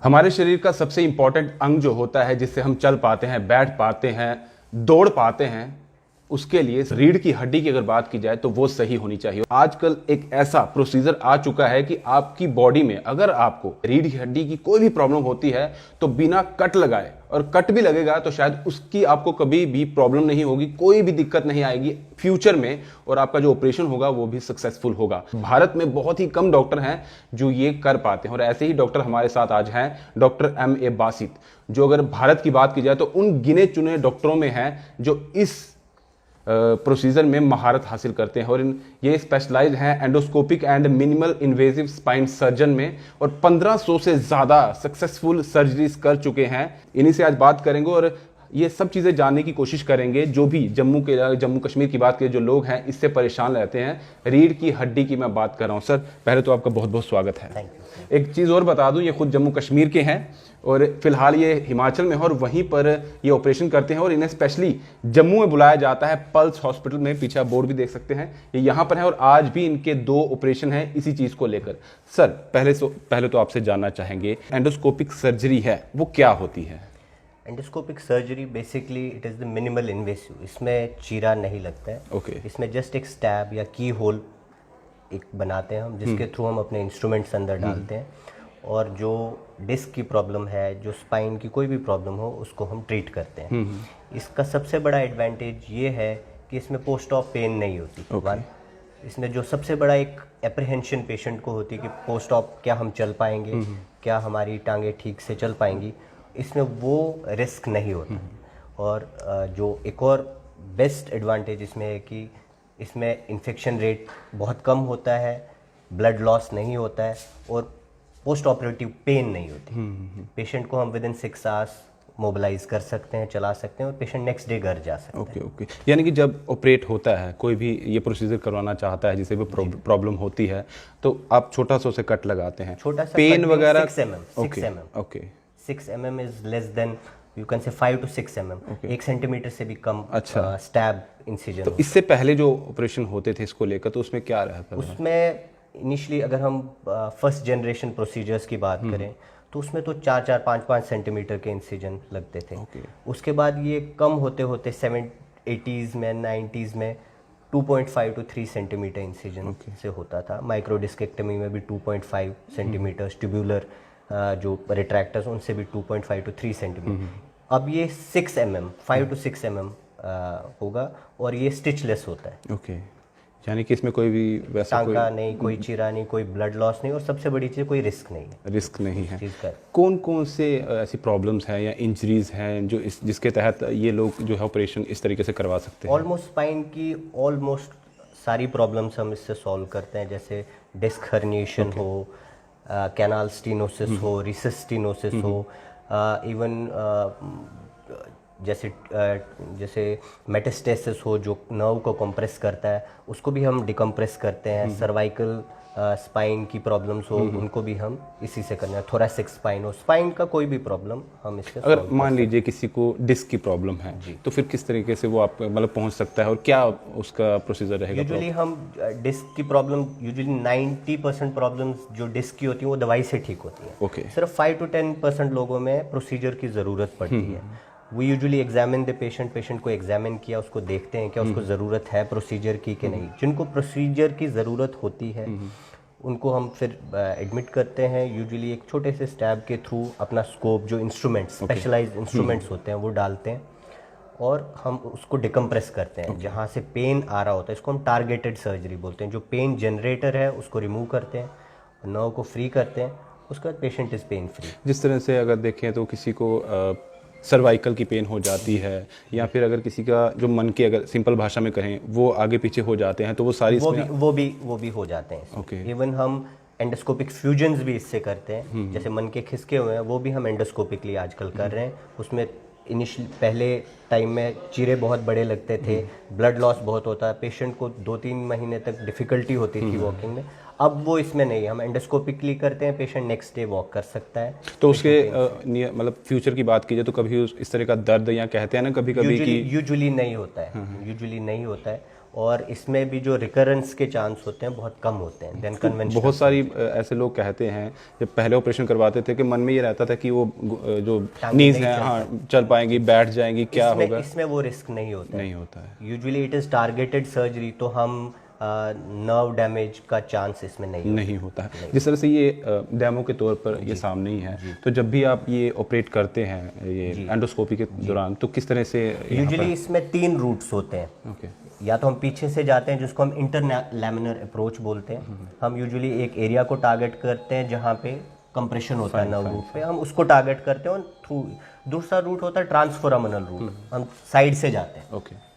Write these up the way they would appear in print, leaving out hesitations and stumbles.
हमारे शरीर का सबसे इंपॉर्टेंट अंग जो होता है, जिससे हम चल पाते हैं, बैठ पाते हैं, दौड़ पाते हैं, उसके लिए रीढ़ की हड्डी की अगर बात की जाए तो वो सही होनी चाहिए। आजकल एक ऐसा प्रोसीजर आ चुका है कि आपकी बॉडी में अगर आपको रीढ़ की हड्डी की कोई भी प्रॉब्लम होती है तो बिना कट लगाए, और कट भी लगेगा तो शायद उसकी आपको कभी भी प्रॉब्लम नहीं होगी, कोई भी दिक्कत नहीं आएगी फ्यूचर में, और आपका जो ऑपरेशन होगा वो भी सक्सेसफुल होगा। भारत में बहुत ही कम डॉक्टर हैं जो ये कर पाते हैं, और ऐसे ही डॉक्टर हमारे साथ आज हैं, डॉक्टर M.A. बासित, जो अगर भारत की बात की जाए तो उन गिने चुने डॉक्टरों में हैं जो इस प्रोसीजर में महारत हासिल करते हैं। और ये स्पेशलाइज हैं endoscopic and minimal invasive spine surgeon में, और 1500 से ज़्यादा सक्सेसफुल सर्जरीज कर चुके हैं। इन्हीं से आज बात करेंगे और ये सब चीज़ें जानने की कोशिश करेंगे। जो भी जम्मू कश्मीर की बात करें, जो लोग हैं इससे परेशान रहते हैं, रीढ़ की हड्डी की मैं बात कर रहा हूँ। सर पहले तो आपका बहुत बहुत स्वागत है। Thank you. एक चीज़ और बता दूं, ये खुद जम्मू कश्मीर के हैं और फिलहाल ये हिमाचल में है, और वहीं पर ये ऑपरेशन करते हैं, और इन्हें स्पेशली जम्मू में बुलाया जाता है पल्स हॉस्पिटल में। पीछे आप बोर्ड भी देख सकते हैं, ये यहाँ पर है, और आज भी इनके 2 ऑपरेशन हैं इसी चीज़ को लेकर। सर पहले तो आपसे जानना चाहेंगे, एंडोस्कोपिक सर्जरी है वो क्या होती है? Endoscopic surgery basically it is the minimal invasive. इसमें चीरा नहीं लगता है। ओके। इसमें जस्ट एक स्टैब या की होल एक बनाते हैं हम, जिसके थ्रू हम अपने इंस्ट्रूमेंट्स अंदर डालते हैं, और जो डिस्क की प्रॉब्लम है, जो स्पाइन की कोई भी प्रॉब्लम हो, उसको हम ट्रीट करते हैं। इसका सबसे बड़ा एडवांटेज ये है कि इसमें पोस्ट ऑफ पेन नहीं होती। वन, इसमें जो सबसे बड़ा एक एप्रीहेंशन पेशेंट को होती है कि पोस्ट ऑफ क्या हम चल पाएंगे, क्या हमारी टांगें ठीक से चल पाएंगी, इसमें वो रिस्क नहीं होता। और जो एक और बेस्ट एडवांटेज इसमें है कि इसमें इन्फेक्शन रेट बहुत कम होता है, ब्लड लॉस नहीं होता है, और पोस्ट ऑपरेटिव पेन नहीं होती। पेशेंट को हम विदिन 6 आवर्स मोबिलाइज कर सकते हैं, चला सकते हैं, और पेशेंट नेक्स्ट डे घर जा सकते हैं। ओके। यानी कि जब ऑपरेट होता है, कोई भी ये प्रोसीजर करवाना चाहता है, जिसे भी प्रॉब्लम होती है, तो आप छोटा सा उसे कट लगाते हैं, छोटा सा पेन वगैरह 6 mm। Okay. 6 mm is less than, you can say 5 to 6 mm। 1 centimetre से भी कम स्टैब इंसिजन। तो इससे पहले जो ऑपरेशन होते थे इसको लेकर, तो उसमें क्या रहता था? उसमें इनिशियली अगर हम फर्स्ट जनरेशन प्रोसीजर्स की बात करें तो उसमें तो 4-4, 5-5 सेंटीमीटर के इंसिजन लगते थे। उसके बाद ये कम होते होते 80s में, 90s में 2.5 to 3 सेंटीमीटर इंसिजन से होता था। माइक्रोडिस्केक्टमी में भी 2.5 सेंटीमीटर, ट्यूबुलर जो रिट्रैक्टर्स उनसे भी 2.5 to 3 सेंटीमीटर। अब ये 6 mm, 5 to 6 mm होगा, और ये स्टिचलेस होता है। ओके। यानी कि इसमें कोई भी वैसा टांका नहीं, कोई चीरा नहीं, कोई ब्लड लॉस नहीं, और सबसे बड़ी चीज़ कोई रिस्क नहीं है। रिस्क नहीं है। चीज़ का कौन कौन से ऐसी प्रॉब्लम्स हैं या इंजरीज हैं जो जिसके तहत ये लोग जो है ऑपरेशन इस तरीके से करवा सकते हैं? ऑलमोस्ट स्पाइन की ऑलमोस्ट सारी प्रॉब्लम्स हम इससे सॉल्व करते हैं, जैसे डिस्क हर्निएशन हो, कैनाल स्टीनोसिस हो, रिसेस स्टीनोसिस हो, इवन जैसे मेटास्टेसिस हो, जो नर्व को कंप्रेस करता है, उसको भी हम डिकम्प्रेस करते हैं। सर्वाइकल स्पाइन की प्रॉब्लम्स हो, उनको भी हम इसी से करते हैं। थोरैसिक स्पाइन हो, स्पाइन का कोई भी प्रॉब्लम हम इससे अगर मान लीजिए किसी को डिस्क की प्रॉब्लम है, तो फिर किस तरीके से वो आप मतलब पहुंच सकता है, और क्या उसका प्रोसीजर रहेगा? यूजुअली हम डिस्क की प्रॉब्लम, यूजुअली 90% प्रॉब्लम्स जो डिस्क की होती हैं वो दवाई से ठीक होती हैं। ओके। सिर्फ 5 to 10% लोगों में प्रोसीजर की ज़रूरत पड़ती है। वो यूजुअली एग्जामिन द पेशेंट को एग्जामिन किया, उसको देखते हैं क्या उसको ज़रूरत है प्रोसीजर की कि नहीं। जिनको प्रोसीजर की ज़रूरत होती है उनको हम फिर एडमिट करते हैं, यूजुअली एक छोटे से स्टैब के थ्रू अपना स्कोप, जो इंस्ट्रूमेंट्स, स्पेशलाइज्ड इंस्ट्रूमेंट्स होते हैं, वो डालते हैं, और हम उसको डिकम्प्रेस करते हैं। जहाँ से पेन आ रहा होता है, इसको हम टारगेटेड सर्जरी बोलते हैं। जो पेन जनरेटर है उसको रिमूव करते हैं, नर्व को फ्री करते हैं, उसके बाद पेशेंट इज़ पेन फ्री। जिस तरह से अगर देखें तो किसी को सर्वाइकल की पेन हो जाती है, या फिर अगर किसी का जो मन के, अगर सिंपल भाषा में कहें, वो आगे पीछे हो जाते हैं, तो वो सारी वो भी हो जाते हैं। इवन हम एंडोस्कोपिक फ्यूजन्स भी इससे करते हैं। जैसे मन के खिसके हुए हैं वो भी हम एंडोस्कोपिकली आजकल कर रहे हैं। उसमें इनिशियल पहले टाइम में चीरे बहुत बड़े लगते थे, ब्लड लॉस बहुत होता है, पेशेंट को 2-3 महीने तक डिफ़िकल्टी होती थी वॉकिंग में। अब वो इसमें नहीं है, हम एंडोस्कोपिकली करते हैं, पेशेंट नेक्स्ट डे वॉक कर सकता है। तो उसके मतलब फ्यूचर की बात कीजिए तो कभी इस तरह का दर्द, या कहते हैं ना कभी कभी कि यूजुअली नहीं होता है, यूजुअली नहीं होता है। और इसमें भी जो रिकरेंस के चांस होते हैं बहुत कम होते हैं देन कन्वेंशनल। बहुत सारी ऐसे लोग कहते हैं जब पहले ऑपरेशन करवाते थे कि मन में ये रहता था कि वो जो नीज है हाँ चल पाएंगी, बैठ जाएंगी, क्या होगा। इसमें वो रिस्क नहीं होता नहीं होता है। Usually it is targeted surgery, तो हम नर्व डैमेज का चांस इसमें नहीं होता है। जिस तरह से ये डेमो के तौर पर ये सामने ही है, तो जब भी आप ये ऑपरेट करते हैं ये एंडोस्कोपी के दौरान, तो किस तरह से यूजुअली इसमें 3 रूट्स होते हैं। ओके। या तो हम पीछे से जाते हैं जिसको हम इंटरलैमिनर अप्रोच बोलते हैं। हम यूजुअली एक एरिया को टारगेट करते हैं जहाँ पे कंप्रेशन होता है नर्व रूट पे, हम उसको टारगेट करते हैं। और थ्रू दूसरा रूट होता है ट्रांसफोरामिनल रूट, हम साइड से जाते हैं। ओके।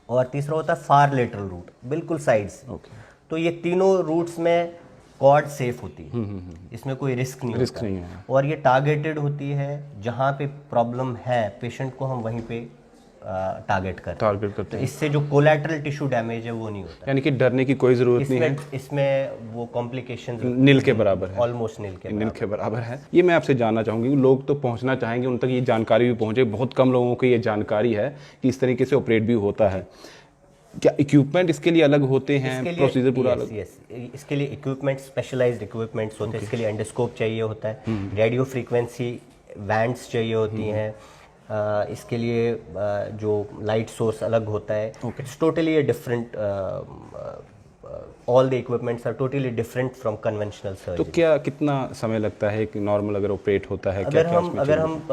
और तीसरा होता है फार लेटरल रूट, बिल्कुल साइड से। ओके। तो ये तीनों रूट्स में कॉर्ड सेफ होती है, इसमें कोई रिस्क नहीं होता नहीं है। और ये टारगेटेड होती है, जहाँ पे प्रॉब्लम है पेशेंट को हम वहीं पे टारगेट करते हैं। तो इससे जो कोलैटरल टिश्यू डैमेज है वो नहीं होता, यानी कि डरने की कोई जरूरत नहीं है। इसमें वो कॉम्प्लिकेशंस नील के बराबर है, ऑलमोस्ट नील के बराबर है। ये मैं आपसे जानना चाहूंगी, लोग तो पहुंचना चाहेंगे, उन तक ये जानकारी भी पहुंचे। बहुत कम लोगों को ये जानकारी है कि इस तरीके से ऑपरेट भी होता है। क्या इक्विपमेंट इसके लिए अलग होते हैं, प्रोसीजर पूरा अलग? इसके लिए इक्विपमेंट, स्पेशलाइज्ड इक्विपमेंट्स होते हैं। इसके लिए एंडोस्कोप चाहिए होता है, रेडियो फ्रीक्वेंसी वैंड्स चाहिए होती हैं। इसके लिए जो लाइट सोर्स अलग होता है। It's totally different, all the equipments are totally different from conventional surgery. तो क्या कितना समय लगता है कि नॉर्मल अगर ऑपरेट होता है? अगर हम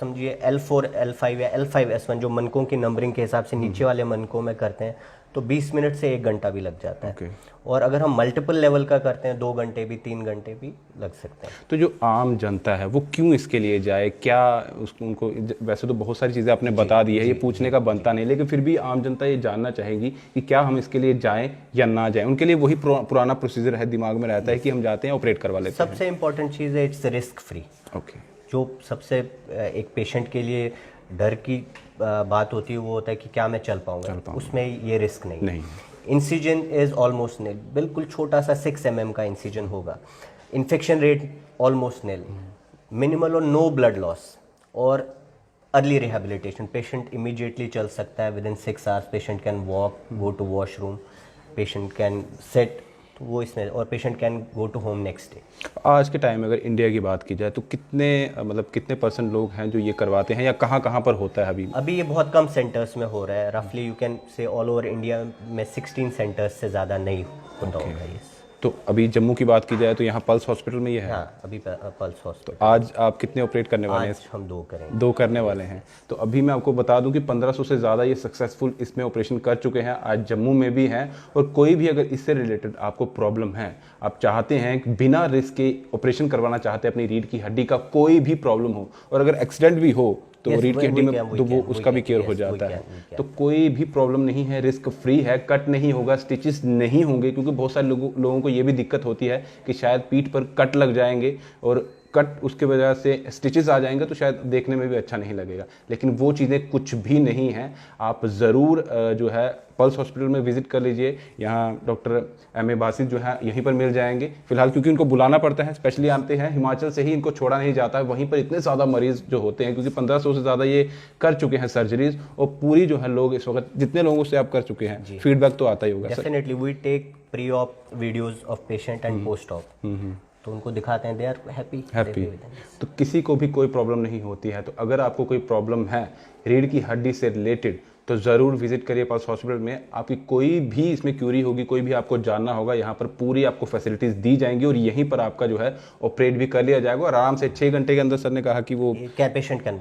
समझिए L4, L5 या L5S1 जो मनकों की नंबरिंग के हिसाब से नीचे वाले मनकों में करते हैं तो 20 मिनट से 1 घंटा भी लग जाता है। और अगर हम मल्टीपल लेवल का करते हैं 2 घंटे भी, 3 घंटे भी लग सकते हैं। तो जो आम जनता है वो क्यों इसके लिए जाए? क्या उनको, वैसे तो बहुत सारी चीज़ें आपने बता दी है, ये पूछने का बनता नहीं, लेकिन फिर भी आम जनता ये जानना चाहेगी कि क्या हम इसके लिए जाएं या ना जाएं। उनके लिए वही पुराना प्रोसीजर है, दिमाग में रहता है कि हम जाते हैं ऑपरेट करवा लेते हैं। सबसे इंपॉर्टेंट चीज़ है इट्स रिस्क फ्री। ओके। जो सबसे एक पेशेंट के लिए डर की बात होती है वो होता है कि क्या मैं चल पाऊंगा, उसमें ये रिस्क नहीं। इंसिजन इज ऑलमोस्ट नील, बिल्कुल छोटा सा 6 mm का इंसिजन होगा। Infection rate almost nil, minimal और नो ब्लड लॉस, और अर्ली रिहेबिलिटेशन। पेशेंट इमीडिएटली चल सकता है, within 6 hours patient can walk, go to washroom, patient can sit, तो वो इसमें, और patient can go to home next day. आज के टाइम में अगर इंडिया की बात की जाए तो कितने % लोग हैं जो ये करवाते हैं, या कहाँ पर होता है अभी? ये बहुत कम सेंटर्स में हो रहा है। रफली you can say all over India में 16 सेंटर्स से ज़्यादा नहीं होता होगा ये। तो अभी जम्मू की बात की जाए तो यहाँ पल्स हॉस्पिटल में ये है। हाँ, अभी पल्स हॉस्पिटल। तो आज आप कितने ऑपरेट करने वाले हैं? आज हम 2 करेंगे। 2 करने वाले हैं। तो अभी मैं आपको बता दूं कि 1500 से ज़्यादा ये सक्सेसफुल इसमें ऑपरेशन कर चुके हैं, आज जम्मू में भी हैं। और कोई भी अगर इससे रिलेटेड आपको प्रॉब्लम है, आप चाहते हैं कि बिना रिस्क के ऑपरेशन करवाना चाहते हैं, अपनी रीढ़ की हड्डी का कोई भी प्रॉब्लम हो, और अगर एक्सीडेंट भी हो तो रीढ़ की हड्डी में तो वो उसका भी केयर हो जाता है। तो कोई भी प्रॉब्लम नहीं है, रिस्क फ्री है, कट नहीं होगा, स्टिचेस नहीं होंगे। क्योंकि बहुत सारे लोगों को ये भी दिक्कत होती है कि शायद पीठ पर कट लग जाएंगे और कट उसके वजह से स्टिचेस आ जाएंगे तो शायद देखने में भी अच्छा नहीं लगेगा, लेकिन वो चीज़ें कुछ भी नहीं हैं। आप ज़रूर जो है पल्स हॉस्पिटल में विजिट कर लीजिए। यहाँ डॉक्टर M.A. बासित जो है यहीं पर मिल जाएंगे फिलहाल, क्योंकि उनको बुलाना पड़ता है, स्पेशली आते हैं हिमाचल से ही, इनको छोड़ा नहीं जाता है। वहीं पर इतने ज़्यादा मरीज जो होते हैं, क्योंकि 1500 से ज़्यादा ये कर चुके हैं सर्जरीज, और पूरी जो है लोग इस वक्त जितने लोगों से आप कर चुके हैं, फीडबैक तो आता ही होगा। Definitely we take pre op videos of patient and post op, तो उनको दिखाते हैं, दे आर हैप्पी। तो किसी को भी कोई प्रॉब्लम नहीं होती है। तो अगर आपको कोई प्रॉब्लम है रीढ़ की हड्डी से रिलेटेड तो ज़रूर विजिट करिए पल्स हॉस्पिटल में। आपकी कोई भी इसमें क्यूरी होगी, कोई भी आपको जानना होगा, यहाँ पर पूरी आपको फैसिलिटीज़ दी जाएंगी और यहीं पर आपका जो है ऑपरेट भी कर लिया जाएगा। और आराम से 6 घंटे के अंदर सर ने कहा कि वो क्या पेशेंट कैन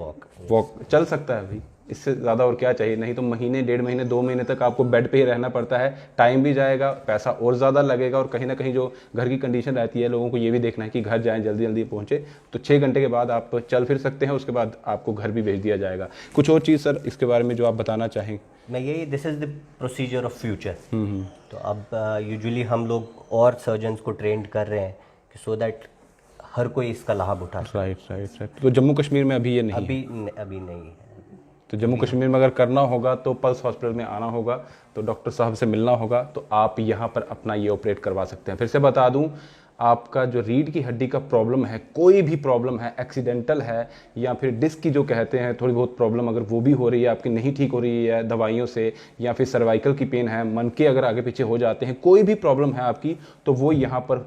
वॉक चल सकता है। अभी इससे ज़्यादा और क्या चाहिए? नहीं तो महीने, 1.5 महीने, 2 महीने तक आपको बेड पे ही रहना पड़ता है, टाइम भी जाएगा, पैसा और ज़्यादा लगेगा। और कहीं ना कहीं जो घर की कंडीशन रहती है, लोगों को ये भी देखना है कि घर जाएं, जल्दी जल्दी पहुँचे। तो 6 घंटे के बाद आप चल फिर सकते हैं, उसके बाद आपको घर भी भेज दिया जाएगा। कुछ और चीज़ सर इसके बारे में जो आप बताना चाहें? मैं यही, this is the procedure of future. तो अब यूजुअली हम लोग और सर्जन्स को ट्रेंड कर रहे हैं कि सो दैट हर कोई इसका लाभ उठा। राइट। तो जम्मू कश्मीर में अभी ये नहीं, अभी नहीं है। तो जम्मू कश्मीर में अगर करना होगा तो पल्स हॉस्पिटल में आना होगा, तो डॉक्टर साहब से मिलना होगा, तो आप यहाँ पर अपना ये ऑपरेट करवा सकते हैं। फिर से बता दूं, आपका जो रीढ़ की हड्डी का प्रॉब्लम है, कोई भी प्रॉब्लम है, एक्सीडेंटल है या फिर डिस्क की जो कहते हैं थोड़ी बहुत प्रॉब्लम अगर वो भी हो रही है, आपकी नहीं ठीक हो रही है दवाइयों से, या फिर सर्वाइकल की पेन है, मन के अगर आगे पीछे हो जाते हैं, कोई भी प्रॉब्लम है आपकी, तो वो यहाँ पर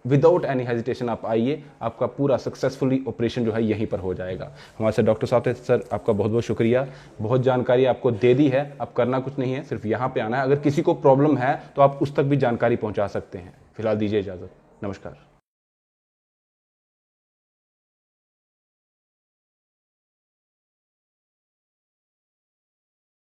विदाउट एनी हेजिटेशन आप आइए, आपका पूरा सक्सेसफुली ऑपरेशन जो है यहीं पर हो जाएगा। हमारे साथ डॉक्टर साहब थे। सर आपका बहुत बहुत शुक्रिया, बहुत जानकारी आपको दे दी है। अब करना कुछ नहीं है, सिर्फ यहाँ पे आना है। अगर किसी को प्रॉब्लम है तो आप उस तक भी जानकारी पहुँचा सकते हैं। फिलहाल दीजिए इजाज़त, नमस्कार।